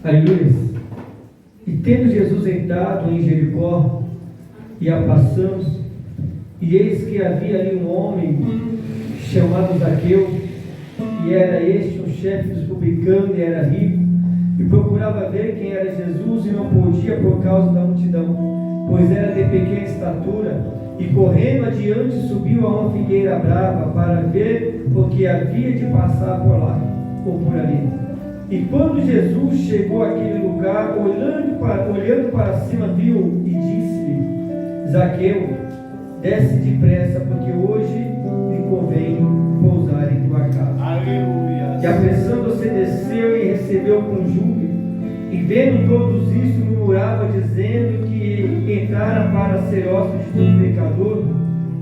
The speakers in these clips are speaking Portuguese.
Aleluia. E tendo Jesus entrado em Jericó, e a passamos, e eis que havia ali um homem chamado Zaqueu, e era este um chefe dos publicanos, e era rico, e procurava ver quem era Jesus, e não podia por causa da multidão, pois era de pequena estatura, e correndo adiante subiu a uma figueira brava para ver o que havia de passar por lá, ou por ali. E quando Jesus chegou àquele lugar, olhando para cima, viu e disse-lhe: Zaqueu, desce depressa, porque hoje me convém pousar em tua casa. Aleluia. E apressando-se desceu e recebeu com júbilo. E vendo todos isso, murmurava, dizendo que entrara para ser hóspede de um pecador.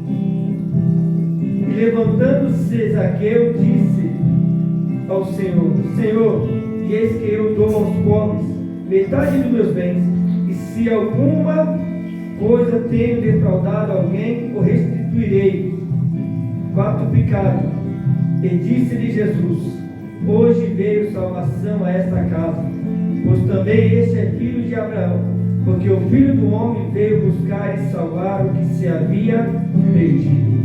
E levantando-se Zaqueu, disse ao Senhor: Senhor, e eis que eu dou aos pobres metade dos meus bens, e se alguma coisa tenho defraudado alguém, o restituirei quadruplicado. E disse-lhe Jesus: hoje veio salvação a esta casa, pois também este é filho de Abraão, porque o Filho do Homem veio buscar e salvar o que se havia perdido.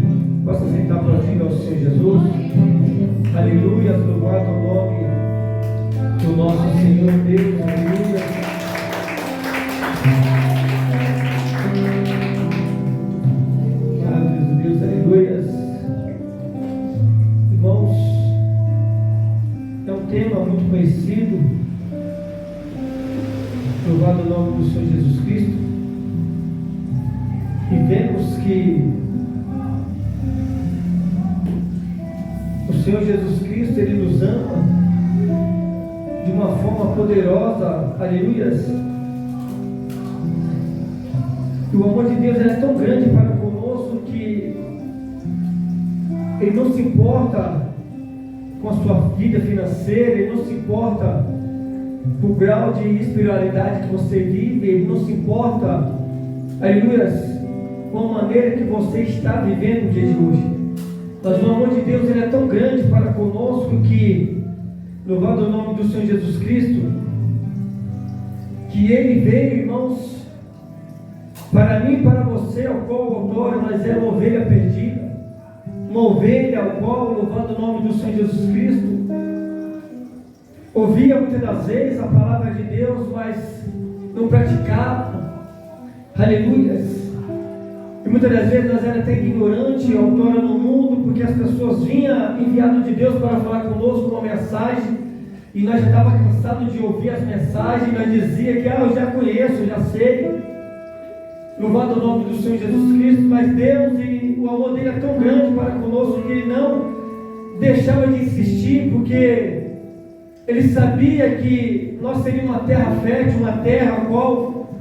Posso sentar próximo ao Senhor Jesus? Aleluia, louvado o nome do nosso Senhor Deus. Aleluia. Deus, aleluia. Irmãos, é um tema muito conhecido. Louvado o nome do Senhor Jesus Cristo. E vemos que o Senhor Jesus Cristo, Ele nos ama de uma forma poderosa, aleluias. E o amor de Deus é tão grande para conosco que Ele não se importa com a sua vida financeira, Ele não se importa com o grau de espiritualidade que você vive, Ele não se importa, aleluias, com a maneira que você está vivendo no dia de hoje. Mas o amor de Deus, Ele é tão grande para conosco que, louvado o nome do Senhor Jesus Cristo, que Ele veio, irmãos, para mim e para você, ao qual outrora nós éramos uma ovelha perdida, uma ovelha ao qual, louvado o nome do Senhor Jesus Cristo, ouvia muitas das vezes a palavra de Deus, mas não praticava, aleluias. E muitas das vezes nós éramos até ignorantes, outrora no mundo, porque as pessoas vinham enviadas de Deus para falar conosco uma mensagem, e nós já estávamos cansados de ouvir as mensagens, nós dizia que eu já conheço, já sei. Louvado o nome do Senhor Jesus Cristo, mas Deus e o amor dele é tão grande para conosco que Ele não deixava de insistir, porque Ele sabia que nós seríamos uma terra fértil, uma terra a qual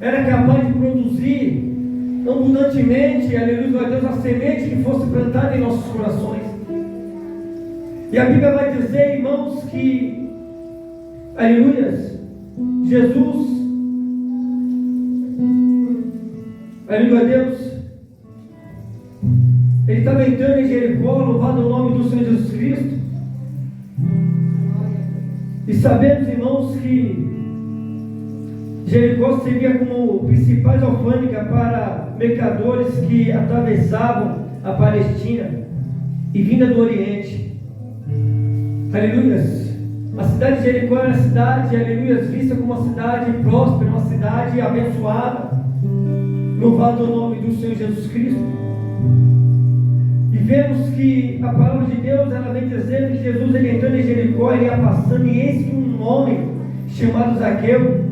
era capaz de produzir abundantemente, aleluia, a Deus, a semente que fosse plantada em nossos corações. E a Bíblia vai dizer, irmãos, que, aleluia, Jesus, aleluia a Deus, Ele estava entrando em Jericó, louvado o nome do Senhor Jesus Cristo. E sabemos, irmãos, que Jericó servia como principais alfândega para mercadores que atravessavam a Palestina e vinda do Oriente. Aleluias. A cidade de Jericó era uma cidade, aleluias, vista como uma cidade próspera, uma cidade abençoada. Louvado o nome do Senhor Jesus Cristo. E vemos que a palavra de Deus, ela vem dizendo que Jesus, ele entrando em Jericó, ele ia passando, e eis que um homem chamado Zaqueu,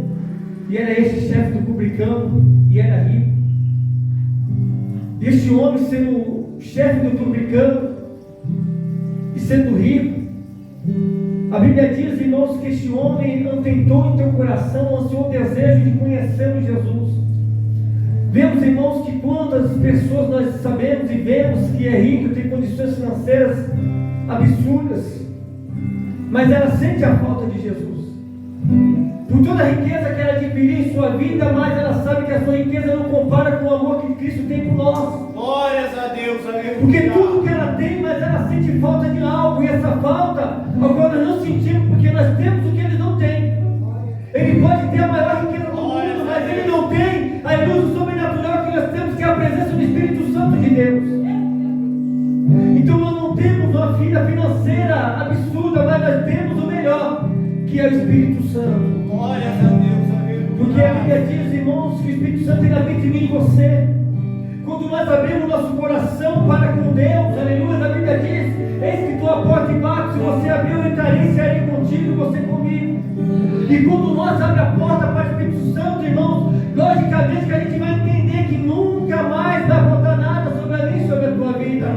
e era este chefe do publicano, e era rico. E este homem, sendo chefe do publicano e sendo rico, a Bíblia diz, irmãos, que este homem atentou em teu coração, ansiou o desejo de conhecer o Jesus. Vemos, irmãos, que quantas pessoas nós sabemos e vemos que é rico, tem condições financeiras absurdas, mas ela sente a falta de Jesus. Por toda a riqueza que ela adquiriu em sua vida, mas ela sabe que a sua riqueza não compara com o amor que Cristo tem por nós. Glórias a Deus, aleluia. Porque tudo que ela tem, mas ela sente falta de algo, e essa falta, agora nós não sentimos, porque nós temos o que ele não tem. que é o Espírito Santo. Glórias a Deus, aleluia. Porque a Bíblia diz, irmãos, que o Espírito Santo ele habita em mim e você. Quando nós abrimos nosso coração para com Deus, aleluia, a Bíblia diz: eis que estou à porta e bato, se você abrir eu entrarei, serei contigo e você comigo. E quando nós abrimos a porta para o Espírito Santo, irmãos, logicamente que a gente vai entender que nunca mais vai faltar nada sobre a mim e sobre a tua vida.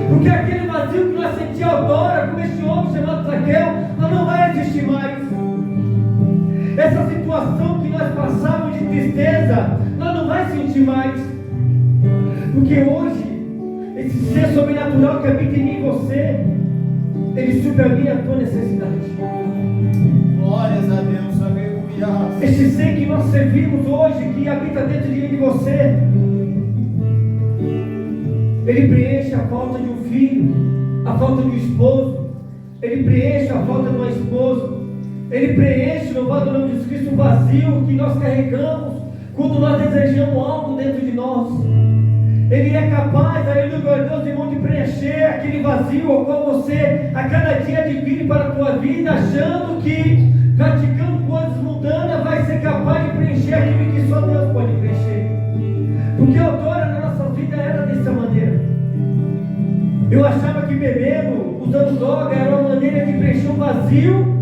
Porque aquele vazio que nós sentimos agora com este homem chamado Zaqueu, não vai existir mais. Essa situação que nós passamos de tristeza, nós não vai sentir mais. Porque hoje, esse ser sobrenatural que habita em mim e você, ele supre a minha tua necessidade. Glórias a Deus, aleluia. Este ser que nós servimos hoje, que habita dentro de mim e de você, ele preenche a falta de um filho, a falta de um esposo, ele preenche a falta de uma esposa, ele preenche, louvado o nome de Jesus Cristo, o vazio que nós carregamos quando nós desejamos algo dentro de nós. Ele é capaz, aleluia, glória a Deus, irmão, de preencher aquele vazio ao qual você a cada dia adquire para a tua vida, achando que praticando coisas mundanas vai ser capaz de preencher aquilo que só Deus pode preencher. Porque outrora na nossa vida era dessa maneira. Eu achava que bebendo, usando droga, era uma maneira de preencher um vazio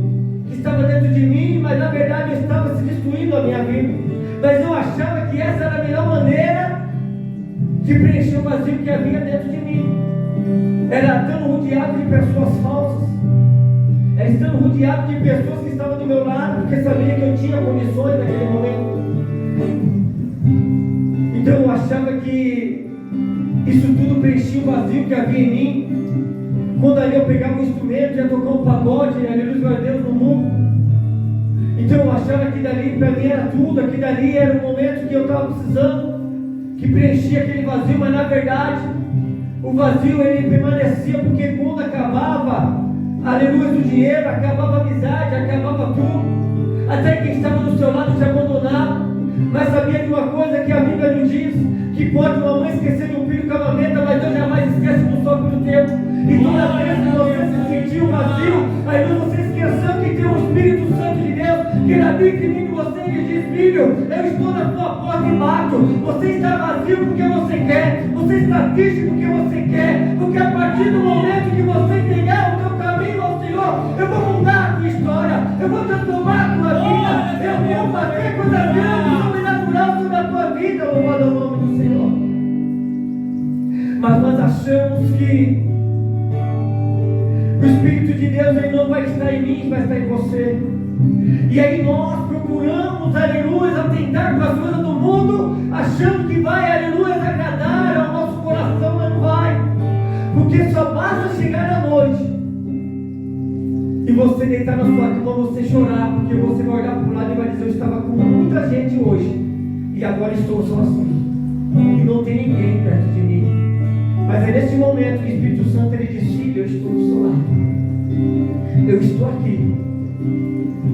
que estava dentro de mim, mas na verdade eu estava se destruindo a minha vida. Mas eu achava que essa era a melhor maneira de preencher o vazio que havia dentro de mim. Era estando rodeado de pessoas falsas, era estando rodeado de pessoas que estavam do meu lado, porque sabia que eu tinha condições naquele momento. Então eu achava que isso tudo preenchia o vazio que havia em mim. Quando ali eu pegava um instrumento, ia tocar um pagode, aleluia, glória a Deus, no mundo. Então eu achava que dali para mim era tudo, aqui dali era o momento que eu estava precisando, que preenchia aquele vazio, mas na verdade o vazio ele permanecia, porque quando acabava, aleluia, o dinheiro, acabava a amizade, acabava tudo, até quem estava do seu lado te abandonava. Mas sabia de uma coisa que a Bíblia nos diz, que pode uma mãe esquecer de um filho cavamenta, mas Deus jamais esquece do sopro do teu. E toda vez que você se sentiu vazio, aí você esqueceu que tem o Espírito Santo de Deus, que ele habita em mim e você, ele diz: filho, eu estou na tua porta e bato. Você está vazio porque você quer, você está triste porque você quer, porque a partir do momento que você entregar o teu caminho ao Senhor, eu vou mudar a tua história, eu vou transformar a tua vida, eu vou fazer coisa grande, sobrenatural sobre a tua vida, louvado ao nome do Senhor. Mas nós achamos que o Espírito de Deus ele não vai estar em mim, vai estar em você. E aí nós procuramos, aleluia, atentar com as coisas do mundo, achando que vai, aleluia, agradar ao nosso coração, mas não vai. Porque só basta chegar à noite e você deitar na sua cama, você chorar, porque você vai olhar para o lado e vai dizer: eu estava com muita gente hoje e agora estou sozinho e não tem ninguém perto de mim. Mas é nesse momento que o Espírito Santo ele diz: filho, eu estou do seu lado, eu estou aqui,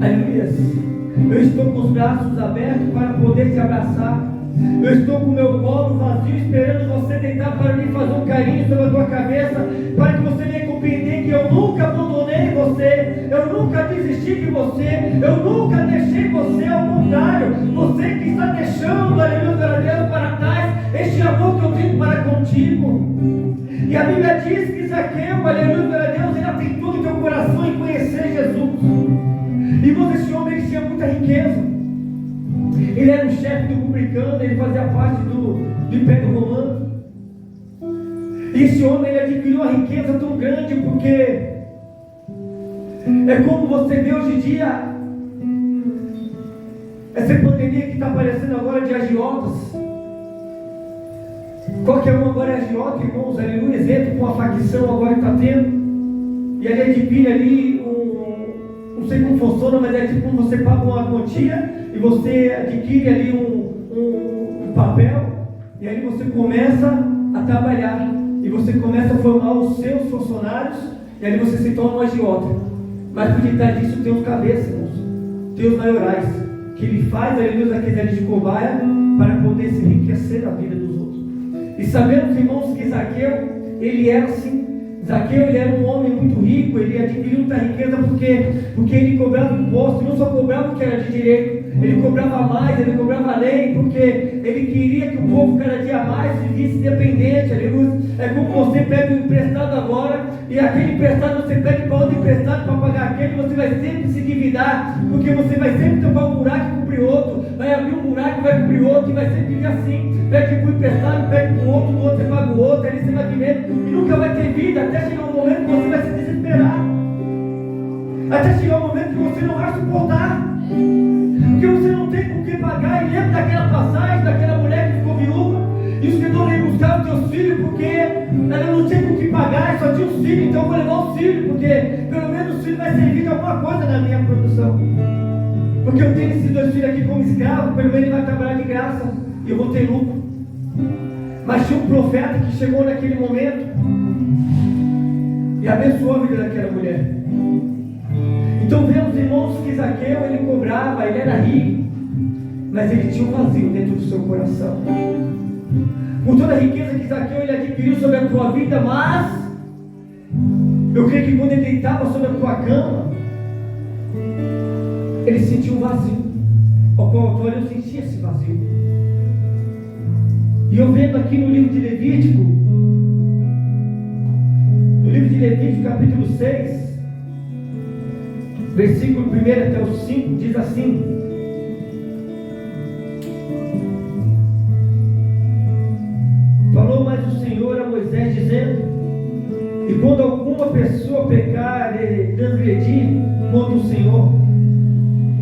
aleluia, eu estou com os braços abertos para poder te abraçar, eu estou com o meu colo vazio esperando você deitar para mim, fazer um carinho sobre a tua cabeça, para que você venha compreender que eu nunca abandonei você, eu nunca desisti de você, eu nunca deixei você, ao contrário, você que está deixando, aleluia, Deus, para trás este amor que eu tenho para contigo. E a Bíblia diz que Zaqueu, aleluia, Deus, ele atentou no teu coração em conhecer Jesus. E esse homem ele tinha muita riqueza, ele era um chefe do publicano, ele fazia parte do Império Romano. E esse homem ele adquiriu uma riqueza tão grande, porque é como você vê hoje em dia essa pandemia que está aparecendo agora de agiotas. Qualquer um agora é agiota, irmãos, aleluia, exemplo com a facção agora está tendo. E ele adquire ali não sei como funciona, mas é tipo você paga uma quantia e você adquire ali um papel, e aí você começa a trabalhar e você começa a formar os seus funcionários, e aí você se torna um agiota. Mas por detrás disso tem os cabeças, irmãos, tem os maiorais, que ele faz aleluia aqueles ali de cobaia para poder se enriquecer na vida dos outros. E sabemos, irmãos, que Zaqueu ele era assim, Zaqueu, ele era um homem muito rico, ele adquiriu muita riqueza porque ele cobrava imposto, não só cobrava o que era de direito, ele cobrava mais, ele cobrava lei, porque ele queria que o povo cada dia mais se visse independente, aleluia. É como você pega um emprestado agora, e aquele emprestado você pede para outro emprestado para pagar aquele, você vai sempre se endividar, porque você vai sempre tapar um buraco e cobrir outro, vai abrir um buraco e vai cobrir outro, e vai sempre vir assim, pede para o emprestado, pede para o outro, do outro você paga o outro, aí você vai vivendo, e nunca vai ter vida, até chegar um momento que você vai se desesperar, até chegar um momento que você não vai suportar, porque você não tem com o que pagar. E lembra daquela passagem, daquela mulher que ficou viúva, e os credores veio buscar os teus filhos, porque ela não tinha com o que pagar, só tinha os filhos, então eu vou levar os filhos, porque pelo menos os filhos vai servir de alguma coisa na minha produção, porque eu tenho esses 2 filhos aqui como escravo, pelo menos ele vai trabalhar de graça, e eu vou ter lucro. Mas tinha um profeta que chegou naquele momento e abençoou a vida daquela mulher. Então vemos, irmãos, que Zaqueu, ele cobrava, ele era rico, mas ele tinha um vazio dentro do seu coração. Com toda a riqueza que Zaqueu ele adquiriu sobre a tua vida, mas eu creio que quando ele deitava sobre a tua cama, ele sentia um vazio, ao qual eu sentia esse vazio. E eu vendo aqui no livro de Levítico, capítulo 6, versículo 1 até o 5, diz assim: falou mais o Senhor a Moisés, dizendo: e quando alguma pessoa pecar e transgredir contra o Senhor,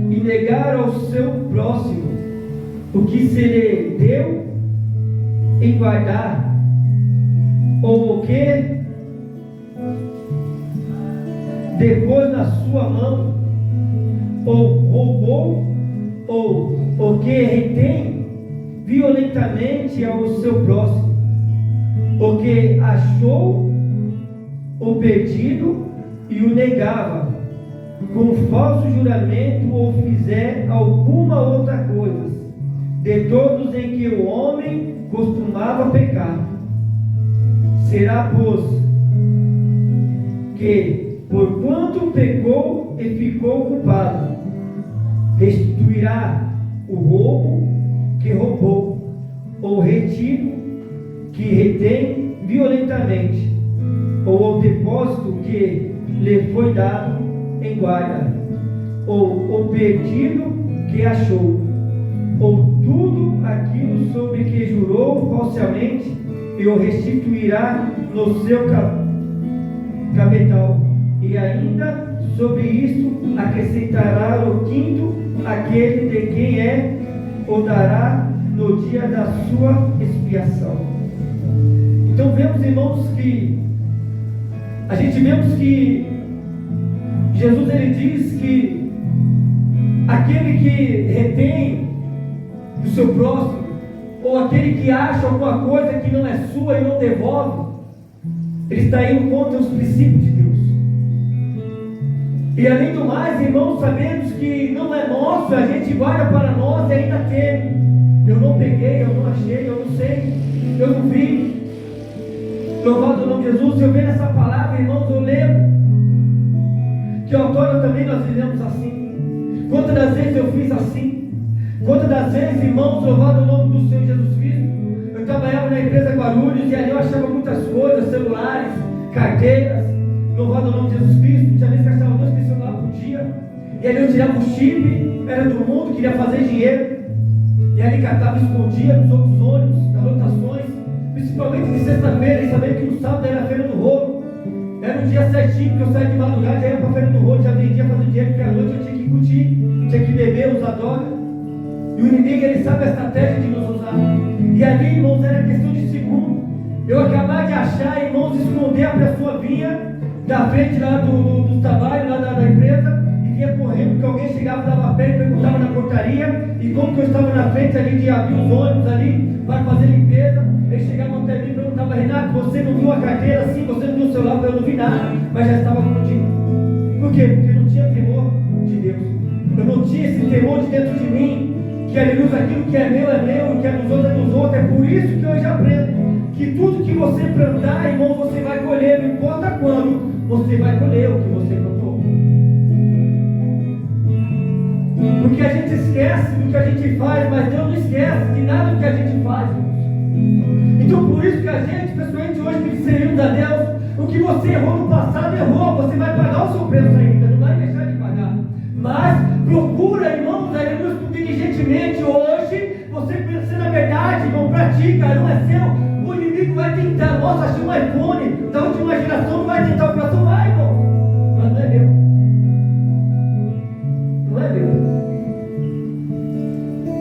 e negar ao seu próximo o que se lhe deu em guardar, ou o que depois na sua mão, ou roubou, ou o que retém violentamente ao seu próximo, o que achou o perdido e o negava, com falso juramento, ou fizer alguma outra coisa, de todos em que o homem costumava pecar, será, pois, que porquanto pecou e ficou culpado, restituirá o roubo que roubou, ou retido que retém violentamente, ou o depósito que lhe foi dado em guarda, ou o perdido que achou, ou tudo aquilo sobre que jurou falsamente, e o restituirá no seu capital. E ainda sobre isto acrescentará o quinto, aquele de quem é, o dará no dia da sua expiação. Então vemos, irmãos, que vemos que Jesus ele diz que aquele que retém do seu próximo, ou aquele que acha alguma coisa que não é sua e não devolve, ele está indo contra os princípios de Deus. E além do mais, irmãos, sabemos que não é nosso, a gente guarda para nós e ainda tem. Eu não peguei, eu não achei, eu não sei, eu não vi. Louvado o nome de Jesus. Se eu ver essa palavra, irmãos, eu lembro que outrora também nós fizemos assim. Quantas das vezes eu fiz assim? Quantas das vezes, irmãos, louvado o nome do Senhor Jesus Cristo, eu trabalhava na empresa Guarulhos e ali eu achava muitas coisas, celulares, carteiras, louvado o nome de Jesus Cristo. Tinha vezes que eu achava 2 pessoas lá por dia, e ali eu tirava o chip, era do mundo, queria fazer dinheiro, e ali catava e escondia nos outros ônibus, nas lotações, principalmente de sexta-feira, e sabendo que no sábado era a feira do rolo. Era um dia certinho, que eu saía de madrugada, já ia para a feira do rolo, já vendia, fazia dinheiro, porque à noite eu tinha que curtir, tinha que beber, usar droga. E o inimigo, ele sabe a estratégia de nos usar. E ali, irmãos, era questão de segundo. Eu acabava de achar, irmãos, esconder, a pessoa vinha da frente lá do trabalho, lá da empresa, e vinha correndo, porque alguém chegava, dava pé, perguntava na portaria, e como que eu estava na frente ali de abrir os ônibus ali, para fazer limpeza, eles chegavam até mim e perguntavam: Renato, você não viu a carteira assim, você não viu o celular? Eu não vi nada, mas já estava escondido. Por quê? Porque não tinha temor de Deus. Eu não tinha esse temor de dentro de mim, que aleluia, aquilo que é meu, o que é dos outros é dos outros. É por isso que hoje aprendo que tudo que você plantar, irmão, você vai colher, não importa quando, você vai colher o que você plantou. Porque a gente esquece do que a gente faz, mas Deus não esquece de nada do que a gente faz, irmãos. Então por isso que a gente, pessoalmente hoje, que servimos a Deus, o que você errou no passado, errou, você vai pagar o seu preço ainda, não vai deixar de pagar. Mas procura, irmãos, aleluia, diligentemente hoje, você pensa na verdade, irmão, pratica, não é seu. O inimigo vai tentar, nossa, achei um iPhone da última geração, não vai tentar o próximo, vai, irmão. Mas não é meu. Não é meu.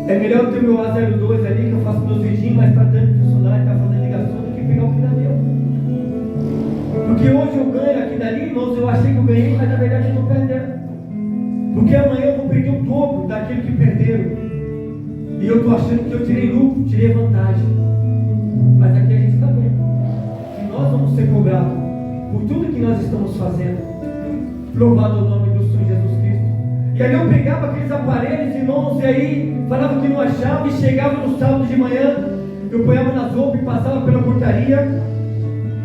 É melhor eu ter meu A02 ali, que eu faço meus vidinhos, mas está dando funcionário, está fazendo ligação, do que pegar o que não é meu. Porque hoje eu ganho aqui dali, irmãos, eu achei que eu ganhei, mas na verdade eu estou perdendo. Porque amanhã eu vou perder o dobro daquilo que perderam. E eu estou achando que eu tirei lucro, tirei vantagem. Mas aqui a gente está vendo que nós vamos ser cobrados por tudo que nós estamos fazendo. Louvado o nome do Senhor Jesus Cristo. E aí eu pegava aqueles aparelhos, irmãos, e aí falava que não achava, e chegava no sábado de manhã, eu ponhava nas roupas e passava pela portaria,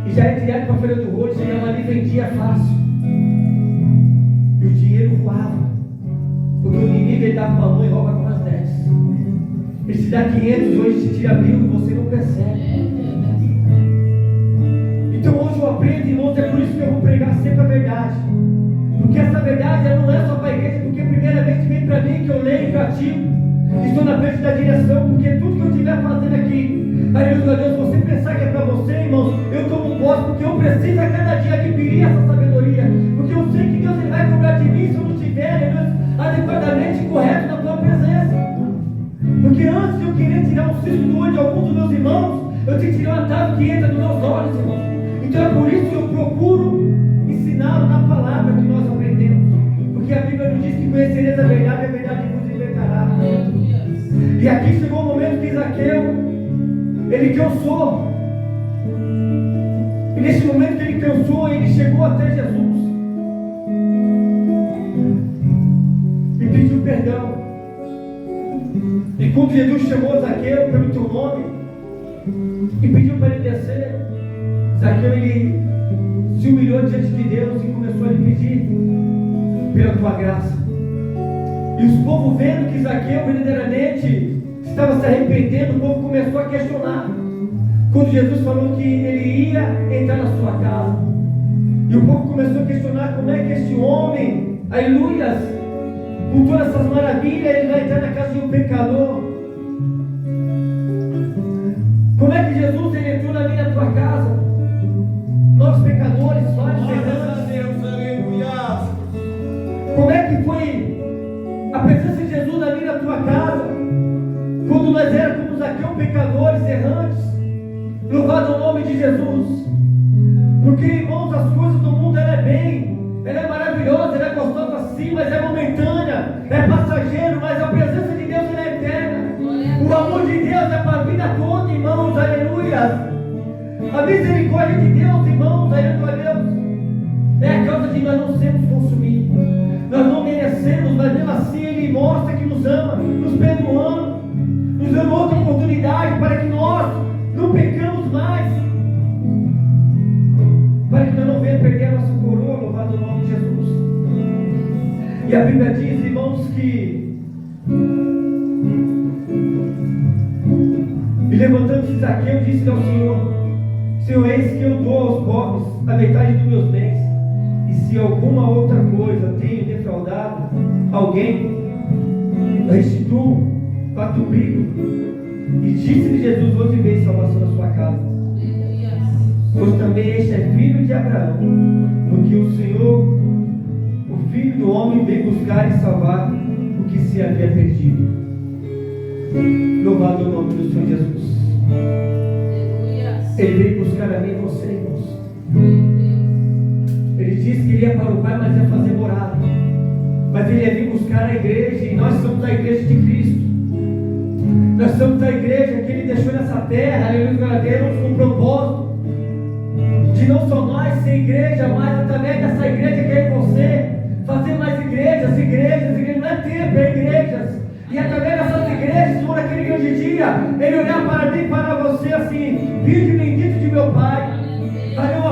e já ia direto para a Feira do Rolo, chegava ali e vendia fácil. E o dinheiro voava. Porque o inimigo ele dá com a mão e rouba com as 10. Ele te dá 500, hoje te tira 1000 e você não percebe. Então hoje eu aprendo, irmãos, é por isso que eu vou pregar sempre a verdade. Porque essa verdade ela não é só para a igreja, porque primeiramente vem para mim que eu leio, que eu ativo. Estou na frente da direção, porque tudo que eu estiver fazendo aqui, aleluia a Deus, você pensar que é para você, irmãos, eu tomo posse, porque eu preciso a cada dia adquirir essa sabedoria. Porque eu sei que Deus ele vai cobrar de mim se eu não estiver, aleluia, adequadamente correto na tua presença. Porque antes de eu querer tirar um cisco do olho de algum dos meus irmãos, eu tenho que tirar um atalho que entra nos meus olhos, irmãos. Então é por isso que eu procuro ensiná-lo na palavra que nós aprendemos. Porque a Bíblia nos diz que conhecereis a verdade vos libertará. E aqui chegou o momento que Zaqueu, ele cansou. E nesse momento que ele cansou, ele chegou até Jesus e pediu perdão. E quando Jesus chamou Zaqueu pelo teu nome e pediu para ele descer, Zaqueu ele se humilhou diante de Deus e começou a lhe pedir pela tua graça. E os povos vendo que Zaqueu verdadeiramente estava se arrependendo, o povo começou a questionar. Quando Jesus falou que ele ia entrar na sua casa, e o povo começou a questionar como é que este homem, aleluias, com todas essas maravilhas, ele vai entrar na casa de um pecador. Como é que Jesus ele entrou na minha tua casa? Nós pecadores, vários errantes. Como é que foi a presença de Jesus na minha tua casa? Quando nós éramos aqui pecadores errantes. Louvado o nome de Jesus. Porque, irmãos, as coisas do mundo ela é bem, ela é maravilhosa, ela é gostosa assim, mas é momentânea, é passageiro, mas a presença de Deus ela é eterna. O amor de Deus é para a vida toda, irmãos, aleluia. A misericórdia de Deus, irmãos, aleluia a Deus, é a causa de nós não sermos consumidos. Nós não merecemos, mas mesmo assim Ele mostra que nos ama, nos perdoando, nos dando outra oportunidade para que nós não pecamos mais, para que nós não venhamos perder a nossa coroa, louvado o nome de Jesus. E a Bíblia diz, irmãos, que e levantando-se Zaqueu, disse ao Senhor: Senhor, eis que eu dou aos pobres a metade dos meus bens, e se alguma outra coisa tenho defraudado alguém, restituo quadruplico. E disse-lhe Jesus: hoje veio salvação na sua casa, pois também este é filho de Abraão, porque o Senhor, o Filho do Homem, veio buscar e salvar o que se havia perdido. Louvado o nome do Senhor Jesus. Ele veio buscar a mim e você, irmãos. Ele disse que ele ia para o Pai, mas ia fazer morada. Mas ele ia vir buscar a igreja, e nós somos a igreja de Cristo. Nós somos a igreja que Ele deixou nessa terra, aleluia, Deus, com um propósito de não só nós ser igreja, mas através dessa igreja que é você, fazer mais igrejas, não é tempo, é igrejas. E através dessas igrejas, por aquele grande dia, Ele olhar para mim e para você assim: vinde bendito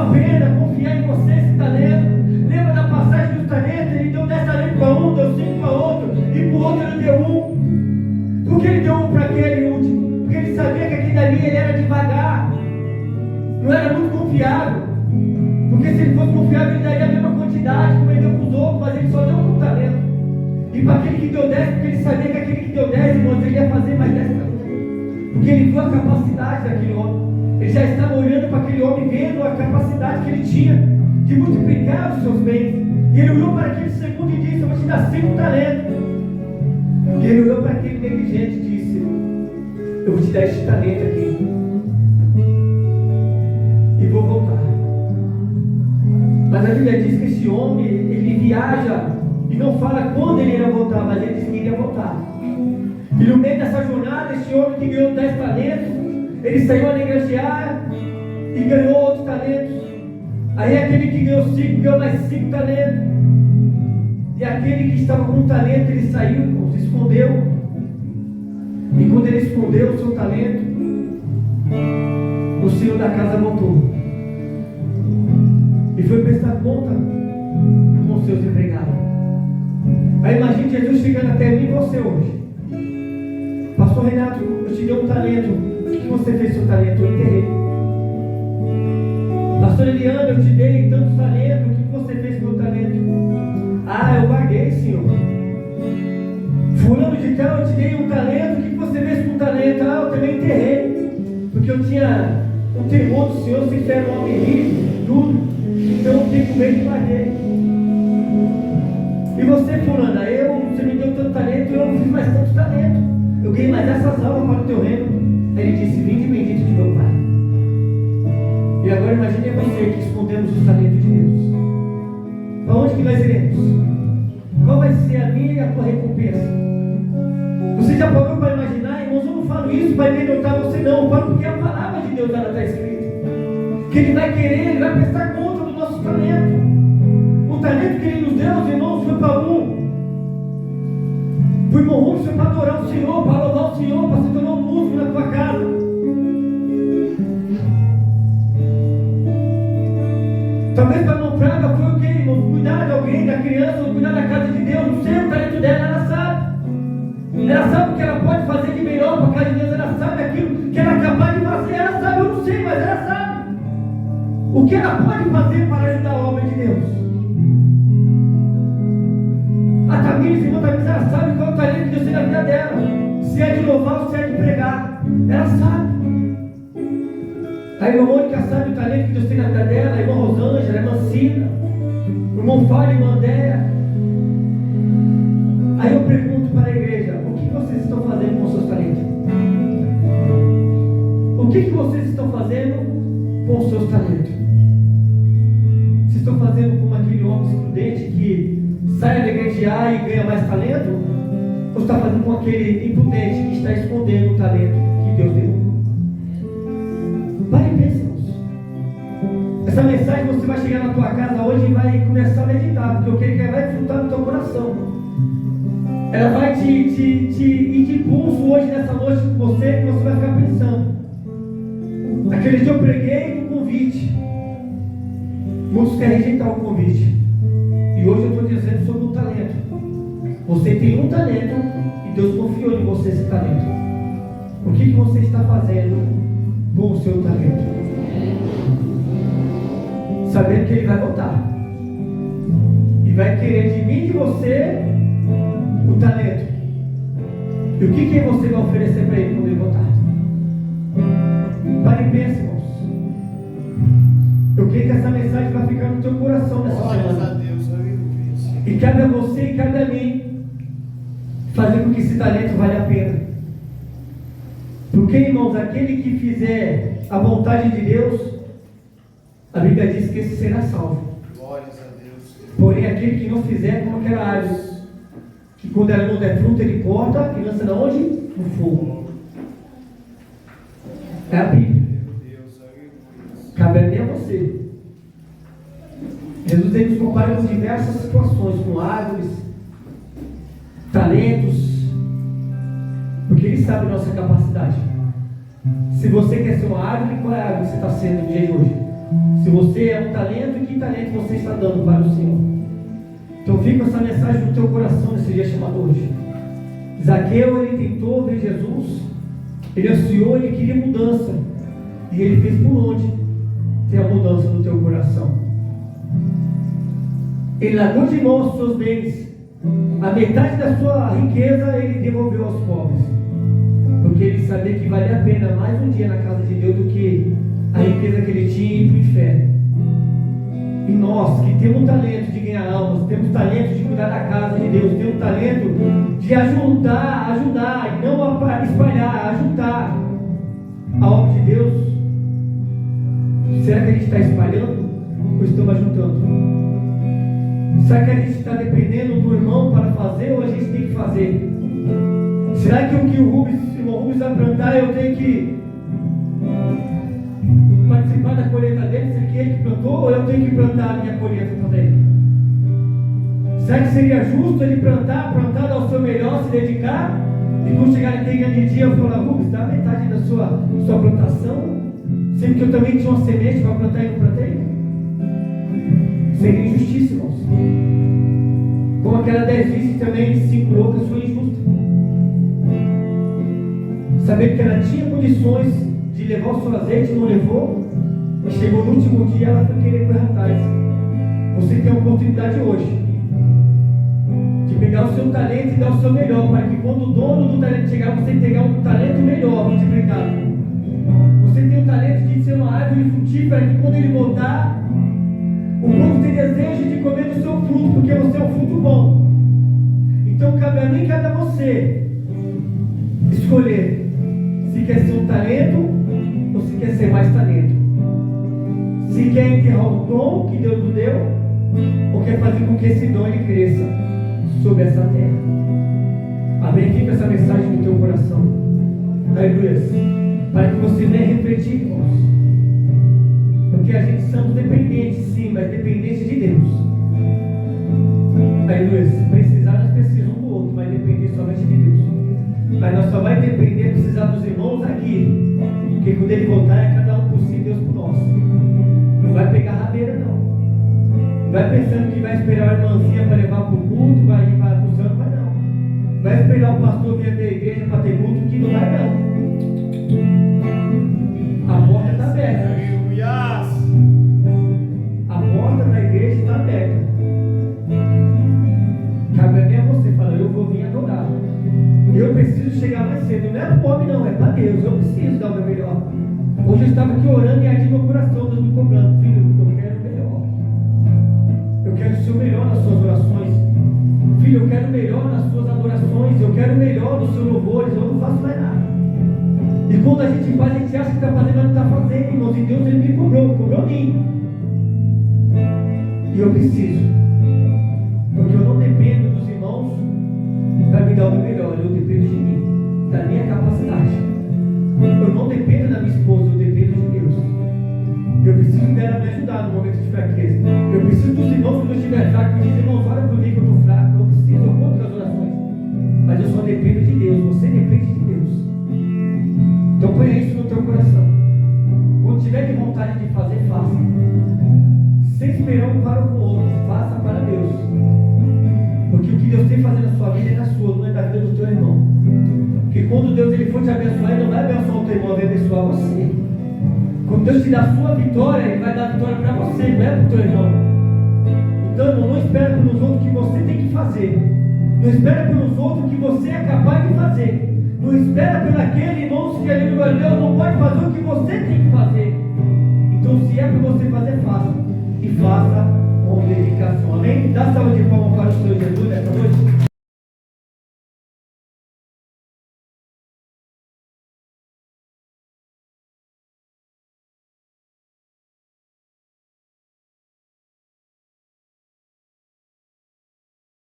a pena confiar em você esse talento. Lembra da passagem dos talentos? Ele deu 10 talentos para um, deu 5 para outro, e para o outro ele deu um. Por que ele deu um para aquele último? Porque ele sabia que aquele dali ele era devagar, não era muito confiável. Porque se ele fosse confiável, ele daria a mesma quantidade, como ele deu para os outros, mas ele só deu um talento. E para aquele que deu 10, porque ele sabia que aquele que deu 10, irmãos, ele ia fazer mais 10 talentos. Porque ele viu a capacidade daquele homem. Ele já estava olhando para aquele homem, vendo a capacidade que ele tinha de multiplicar os seus bens. E ele olhou para aquele segundo e disse: eu vou te dar 5 talentos. E ele olhou para aquele negligente e disse: eu vou te dar este talento aqui e vou voltar. Mas a Bíblia diz que esse homem, ele viaja e não fala quando ele ia voltar, mas ele disse que iria voltar. E no meio dessa jornada, esse homem que ganhou 10 talentos, ele saiu a negociar e ganhou outros talentos. Aí aquele que ganhou 5, ganhou mais 5 talentos. E aquele que estava com um talento, ele saiu, se escondeu. E quando ele escondeu o seu talento, o senhor da casa voltou e foi prestar conta com os seus empregados. Aí imagine Jesus chegando até mim e você hoje: pastor Renato, eu te dei um talento, o que você fez com o seu talento? Eu enterrei. Pastor Eliana, eu te dei tantos talentos, o que você fez com o meu talento? Ah, eu guardei, senhor. Fulano de tal, eu te dei um talento, o que você fez com o talento? Ah, eu também enterrei, porque eu tinha um temor do Senhor, se era um homem rico, tudo. Então eu fiquei com medo e guardei. E você, fulana, você me deu tanto talento, eu não fiz mais tanto talento. Eu ganhei mais essas almas para o teu reino. Aí ele disse: vinde bendito de meu Pai. E agora imagine você que escondemos os talentos de Deus. Para onde que nós iremos? Qual vai ser a minha e a tua recompensa? Você já parou para imaginar, irmãos? Eu não falo isso para amedrontar você, não. Eu falo porque a palavra de Deus ela está escrita. Que Ele vai querer, Ele vai prestar conta do nosso talento. O talento que Ele nos deu, irmãos, foi para um. Para o irmão Rubens, foi para adorar o Senhor, para louvar o Senhor, para se tornar um músico na tua casa. Talvez para não praga foi o que, irmãos? Cuidar de alguém, da criança, ou cuidar da casa de Deus. Não sei o talento dela, ela sabe. Ela sabe o que ela pode fazer de melhor para a casa de Deus. Ela sabe aquilo que ela é capaz de fazer. Ela sabe, eu não sei, mas ela sabe o que ela pode fazer para ajudar a obra de Deus. A Tamires, irmã Tamires, ela sabe qual é o talento que Deus tem na vida dela. Se é de louvar ou se é de pregar. Ela sabe. A irmã Mônica sabe o talento que Deus tem na vida dela. A irmã Rosângela, a irmã Cida, o irmão Fábio, a irmã Andéia. Aí eu pergunto para a igreja: o que vocês estão fazendo com os seus talentos? O que vocês estão fazendo com os seus talentos? Vocês estão fazendo como aquele homem imprudente que sai a negociar e ganha mais talento? Ou está fazendo com aquele imprudente que está escondendo o talento que Deus deu? Vai e pensa, irmãos. Essa mensagem você vai chegar na tua casa hoje e vai começar a meditar, porque o que ele quer vai frutar no teu coração. Ela vai te ir de impulso hoje, nessa noite com você, que você vai ficar pensando. Aquele dia eu preguei um convite. Muitos querem rejeitar o convite. E hoje eu estou dizendo sobre o talento. Você tem um talento e Deus confiou em você esse talento. O que você está fazendo com o seu talento? Sabendo que Ele vai voltar e vai querer de mim e de você o talento. E o que você vai oferecer para Ele quando Ele voltar? Pare e pense, irmãos. Eu creio que essa mensagem vai ficar no teu coração nessa semana. E cabe a você e cabe a mim fazer com que esse talento valha a pena. Porque, irmãos, aquele que fizer a vontade de Deus, a Bíblia diz que esse será salvo. Glórias a Deus. Porém, aquele que não fizer, como aquela árvore, que quando ela não der fruto, ele corta e lança na onde? No fogo. É a Bíblia. Cabe a mim e a você. Jesus ele nos compara com diversas situações, com árvores, talentos, porque Ele sabe a nossa capacidade. Se você quer ser uma árvore, qual é a árvore que você está sendo no dia de hoje? Se você é um talento, que talento você está dando para o Senhor? Então fica com essa mensagem no teu coração nesse dia chamado hoje. Zaqueu, ele tentou ver Jesus, ele ansiou, ele queria mudança, e ele fez por onde ter a mudança no teu coração. Ele largou de mão os seus bens, a metade da sua riqueza ele devolveu aos pobres, porque ele sabia que valia a pena mais um dia na casa de Deus do que a riqueza que ele tinha ir para o inferno. E nós que temos o talento de ganhar almas, temos o talento de cuidar da casa de Deus, temos o talento de ajudar, e não espalhar, ajudar a obra de Deus, será que a gente está espalhando ou estamos ajudando? Será que a gente está dependendo do irmão para fazer ou a gente tem que fazer? Será que o que o irmão Rubens vai plantar eu tenho que participar da colheita dele? Será que ele que plantou ou eu tenho que plantar a minha colheita também? Será que seria justo ele plantar ao seu melhor, se dedicar? E quando chegar naquele grande dia eu falar, Rubens, dá metade da sua plantação? Sendo que eu também tinha uma semente para plantar e não plantei? Seria injustiça, irmãos. Como aquela 10 vices também, 5 loucas, foi injusta. Saber que ela tinha condições de levar o seu azeite, não levou, mas chegou no último dia ela foi querer correr atrás. Você tem a oportunidade hoje de pegar o seu talento e dar o seu melhor, para que quando o dono do talento chegar, você tenha um talento melhor, multiplicado. Você tem o talento de ser uma árvore frutífera, que quando ele voltar, o povo tem desejo de comer do seu fruto, porque você é um fruto bom. Então cabe a mim e cabe a você escolher se quer ser um talento ou se quer ser mais talento. Se quer enterrar o dom que Deus nos deu, ou quer fazer com que esse dom ele cresça sobre essa terra. Amém? Fica essa mensagem no teu coração. Aleluia. Para que você venha refletir, irmãos. Porque a gente somos dependentes, sim, mas dependentes de Deus. Aleluia. Precisar, nós precisamos um do outro, mas depender somente de Deus. Mas nós só vai depender, precisar dos irmãos aqui. Porque quando ele voltar, é cada um por si, Deus por nós. Não vai pegar rabeira, não. Não vai pensando que vai esperar a irmãzinha para levar para o culto, vai ir para o céu, não vai não. Vai esperar o pastor vir da igreja para ter culto, que não vai não. A porta está aberta. A porta da igreja está aberta. Cabe a mim a você falar, eu vou vir adorar. Eu preciso chegar mais cedo. Não é para o homem não, é para Deus. Eu preciso dar o meu melhor. Hoje eu estava aqui orando e ardia meu coração, Deus me cobrando. Filho, eu quero o melhor. Eu quero ser o melhor nas suas orações. Filho, eu quero o melhor nas suas adorações. Eu quero o melhor nos seus louvores. Eu não faço mais nada. E quando a gente faz, a gente acha que está fazendo, mas não está fazendo, irmãos. E Deus ele me cobrou mim. E eu preciso. Porque eu não dependo dos irmãos para me dar o meu melhor. Eu dependo de mim, da minha capacidade. Eu não dependo da minha esposa, eu dependo de Deus. Eu preciso dela me ajudar no momento de fraqueza. Eu preciso dos irmãos quando eu estiver fraco. Me dizem, irmãos, ora por mim que eu estou fraco. Eu preciso, eu conto as orações. Mas eu só dependo de Deus. Você depende de Deus. Então ponha isso no teu coração. Quando tiver de vontade de fazer, faça. Sem esperar um para o outro, faça para Deus. Porque o que Deus tem fazendo na sua vida é na sua, não é da vida do teu irmão. Porque quando Deus ele for te abençoar, ele não vai abençoar o teu irmão, ele vai abençoar você. Quando Deus te dá a sua vitória, ele vai dar a vitória para você, não é para o teu irmão. Então, irmão, não espera pelos outros que você tem que fazer. Não espera pelos outros que você é capaz de fazer. Não espera pelo aquele irmão que ali no Deus não pode fazer o que você tem que fazer. Então, se é para você fazer, faça. E faça com dedicação. Amém? Dá salva de palmas para o Senhor Jesus nessa noite.